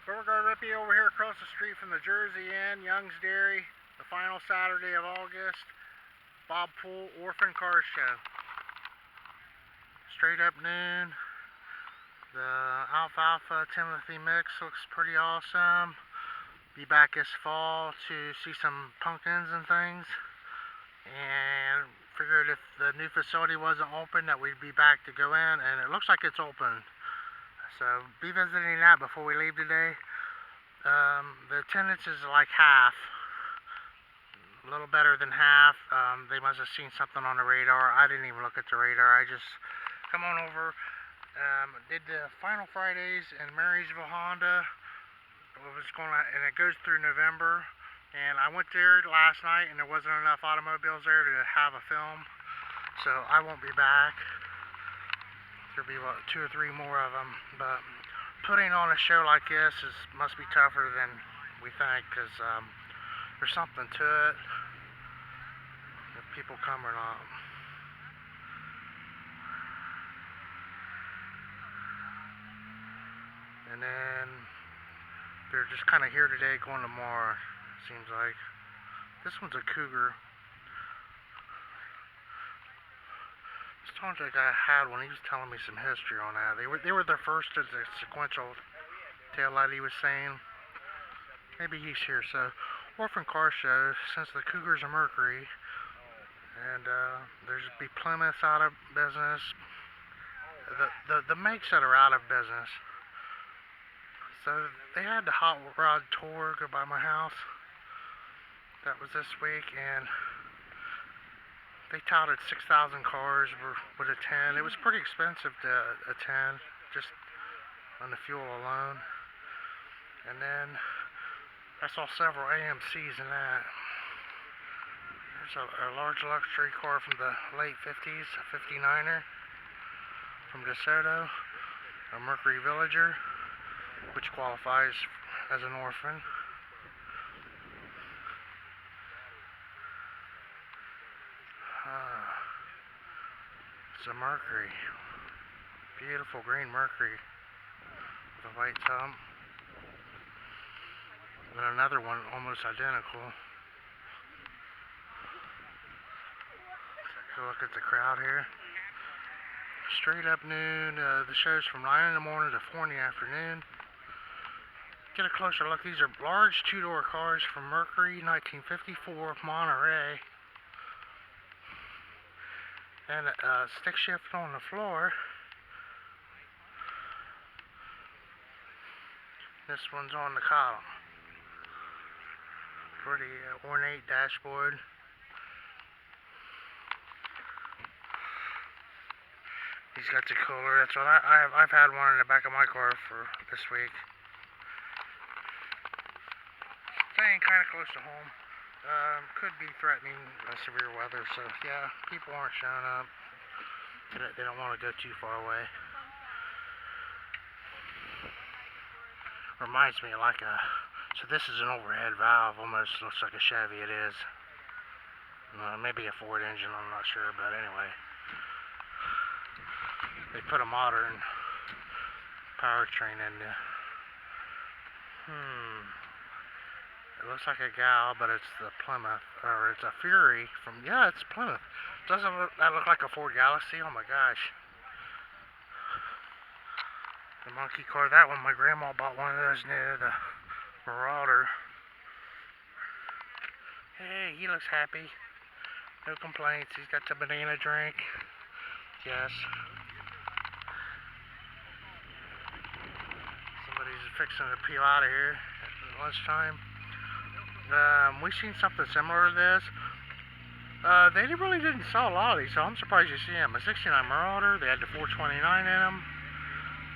Beauregard Rippy over here across the street from the Jersey Inn, Young's Dairy, the final Saturday of August. Bob Poole Orphan Car Show. Straight up noon. The alfalfa Timothy mix looks pretty awesome. Be back this fall to see some pumpkins and things. And figured if the new facility wasn't open that we'd be back to go in, and it looks like it's open. So be visiting that before we leave today. The attendance is like half, a little better than half. They must have seen something on the radar. I didn't even look at the radar. I just come on over. Did the final Fridays in Marysville, Honda. And it goes through November. And I went there last night, and there wasn't enough automobiles there to have a film, so I won't be back. There'll be about 2 or 3 more of them, but putting on a show like this must be tougher than we think, because there's something to it, if people come or not. And then they're just kind of here today, going tomorrow, seems like. This one's a cougar. Sounds like I had one. He was telling me some history on that. They were the first as a sequential tail light, he was saying. Maybe he's here. So, Orphan Car Show, since the Cougars are Mercury, and there's be Plymouth out of business. The makes that are out of business. So they had the Hot Rod Tour go by my house. That was this week, and they touted 6,000 cars would attend. It was pretty expensive to attend, just on the fuel alone. And then I saw several AMCs in that. There's a large luxury car from the late 50s, a 59er from DeSoto, a Mercury Villager, which qualifies as an Orphan. It's a Mercury. Beautiful green Mercury with a white top. And then another one almost identical. Take a look at the crowd here. Straight up noon. The show's from 9 in the morning to 4 in the afternoon. Get a closer look. These are large 2-door cars from Mercury, 1954, Monterey. And a stick shift on the floor. This one's on the column. Pretty ornate dashboard. He's got the cooler. That's what I've had one in the back of my car for this week. Staying kind of close to home. Could be threatening severe weather, so yeah, people aren't showing up. They don't want to go too far away. Reminds me of like so this is an overhead valve, almost looks like a Chevy. It is. Maybe a Ford engine, I'm not sure, but anyway. They put a modern powertrain in there. It looks like a gal, but it's the Plymouth, or it's a Fury from, yeah, it's Plymouth. Doesn't that look like a Ford Galaxy? Oh my gosh. The monkey car, that one, my grandma bought one of those new, the Marauder. Hey, he looks happy. No complaints. He's got the banana drink. Yes. Somebody's fixing to peel out of here at lunchtime. We've seen something similar to this. They really didn't sell a lot of these, so I'm surprised you see them. A 69 Marauder, they had the 429 in them.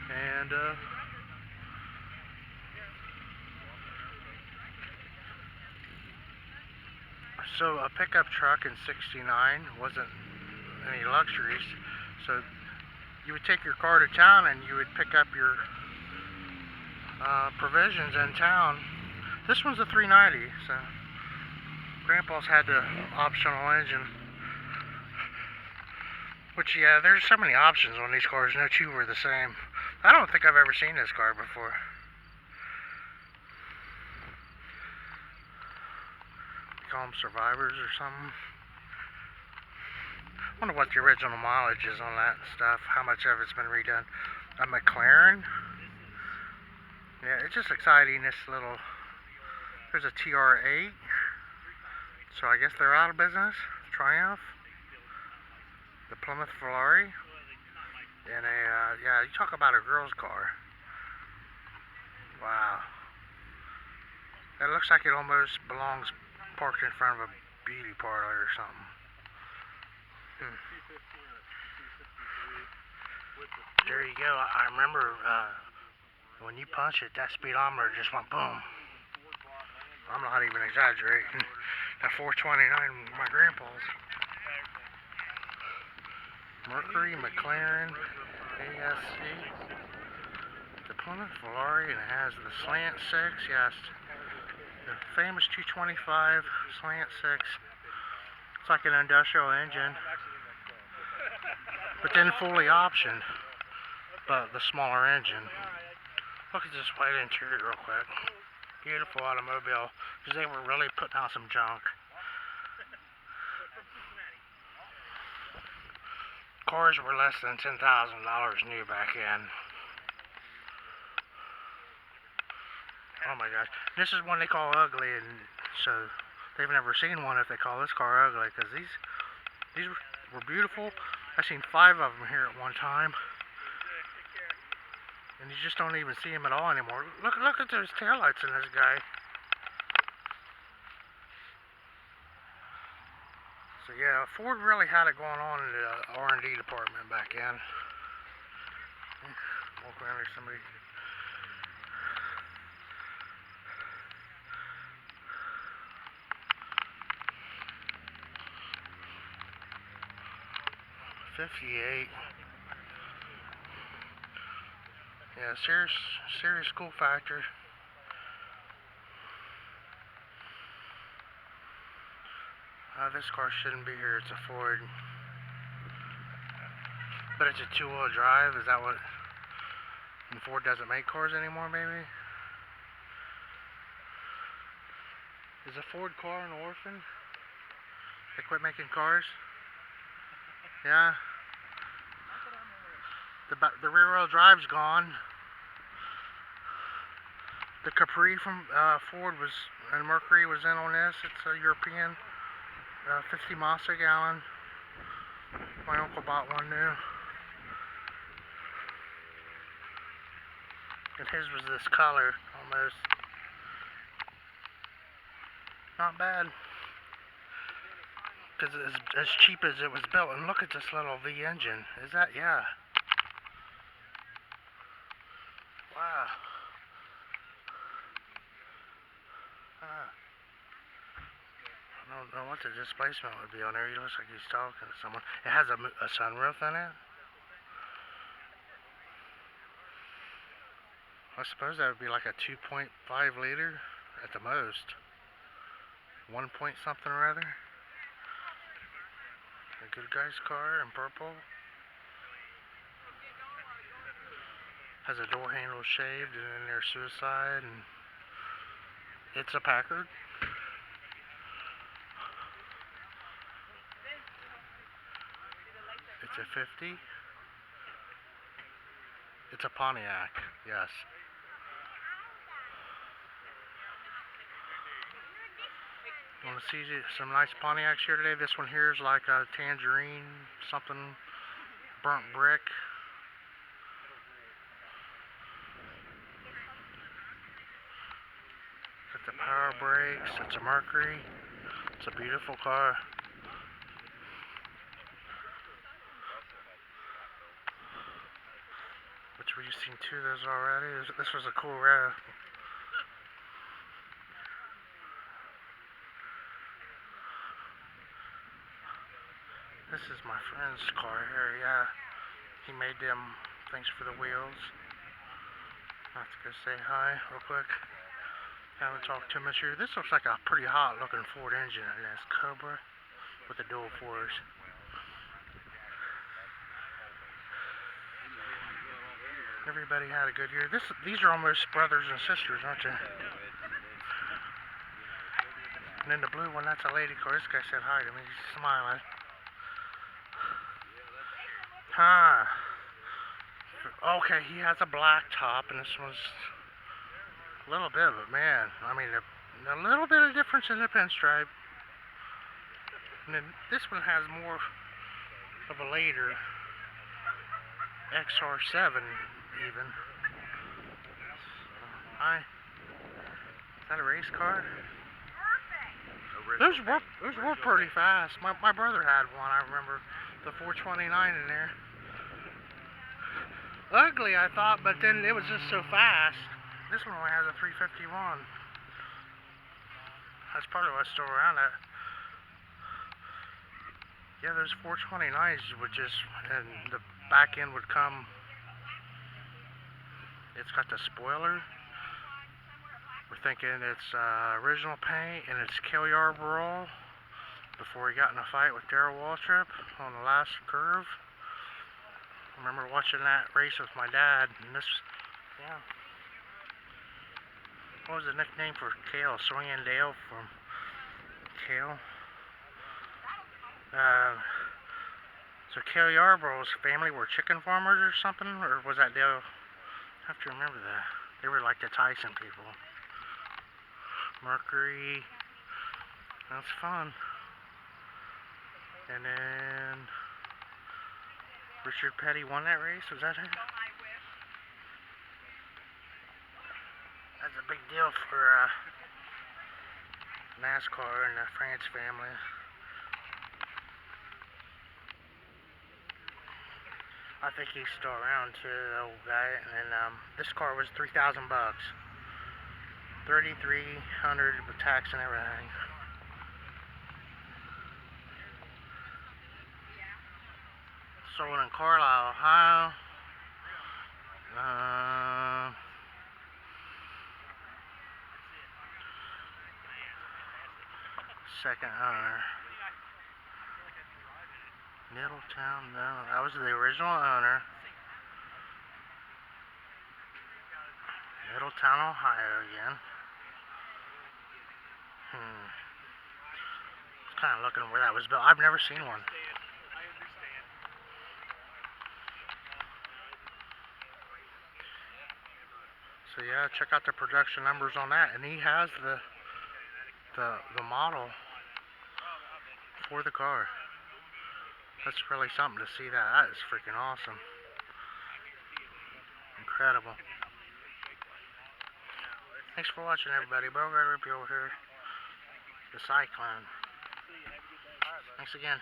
And, so a pickup truck in 69 wasn't any luxuries. So you would take your car to town and you would pick up your provisions in town. This one's a 390, so Grandpa's had the optional engine. Which, yeah, there's so many options on these cars. No two were the same. I don't think I've ever seen this car before. call them survivors or something. I wonder what the original mileage is on that stuff, how much of it's been redone. A McLaren. Yeah, it's just exciting, this little, there's a TR8. So I guess they're out of business. Triumph. The Plymouth Ferrari. And yeah, you talk about a girl's car. Wow. It looks like it almost belongs parked in front of a beauty parlor or something. There you go. I remember when you punch it, that speedometer just went boom. I'm not even exaggerating. That 429, my grandpa's. Mercury, McLaren, ASC. The Plymouth Ferrari, and it has the slant 6, yes. The famous 225 slant 6. It's like an industrial engine, but then fully optioned, but the smaller engine. Look at this white interior real quick. Beautiful automobile, because they were really putting out some junk. Cars were less than $10,000 new back in. Oh my gosh. This is one they call ugly, and so they've never seen one if they call this car ugly, because these were beautiful. I've seen 5 of them here at one time. And you just don't even see them at all anymore. Look at those taillights in this guy. So yeah, Ford really had it going on in the R&D department back then. Walk around here, somebody. '58. Yeah, serious cool factor. This car shouldn't be here. It's a Ford. But it's a 2-wheel drive. Is that what... And Ford doesn't make cars anymore, maybe? Is a Ford car an Orphan? They quit making cars? Yeah. The rear-wheel drive's gone. The Capri from Ford was, and Mercury was in on this. It's a European, 50 miles a gallon. My uncle bought one new. And his was this color, almost. Not bad. Because it's as cheap as it was built. And look at this little V engine. Is that, yeah. Wow. I don't know what the displacement would be on there. He looks like he's talking to someone. It has a sunroof in it. I suppose that would be like a 2.5 liter at the most. 1 point something or other. A good guy's car in purple. Has a door handle shaved and in there suicide, and it's a Packard. It's a 50. It's a Pontiac, yes. Want to see some nice Pontiacs here today? This one here is like a tangerine, something burnt brick. Got the power brakes. It's a Mercury. It's a beautiful car. Which we've seen 2 of those already. This was a cool ride. This is my friend's car here, yeah. He made them things for the wheels. I have to go say hi real quick. Haven't talked to him this year. This looks like a pretty hot looking Ford engine. It has Cobra with the dual 4s. Everybody had a good year. These are almost brothers and sisters, aren't they? And then the blue one, that's a lady car. This guy said hi to me. He's smiling. Huh. Okay, he has a black top, and this one's a little bit, but man, I mean, a little bit of difference in the pinstripe. And then this one has more of a later XR7 even. Hi. Is that a race car? Those were pretty fast. My brother had one, I remember. The 429 in there. Ugly, I thought, but then it was just so fast. This one only has a 351. That's probably why it's still around. Yeah, those 429s would just, and the back end would come. It's got the spoiler. We're thinking it's original paint, and it's Cale Yarborough before he got in a fight with Darrell Waltrip on the last curve. I remember watching that race with my dad, and this, yeah. What was the nickname for Cale? Swinging Dale from Cale. So Cale Yarborough's family were chicken farmers or something, or was that Dale? I have to remember that. They were like the Tyson people. Mercury. That's fun. And then Richard Petty won that race. Was that it? That's a big deal for NASCAR and the France family. I think he's still around too, the old guy. And then this car was $3,000 bucks. 3,300 with tax and everything. Sold in Carlisle, Ohio. Second owner. Middletown, no, that was the original owner. Middletown, Ohio again. Just kind of looking where that was built. I've never seen one. So yeah, check out the production numbers on that, and he has the model for the car. That's really something to see that. That is freaking awesome. Incredible. Thanks for watching, everybody. Rippy over here. The Cyclone. Thanks again.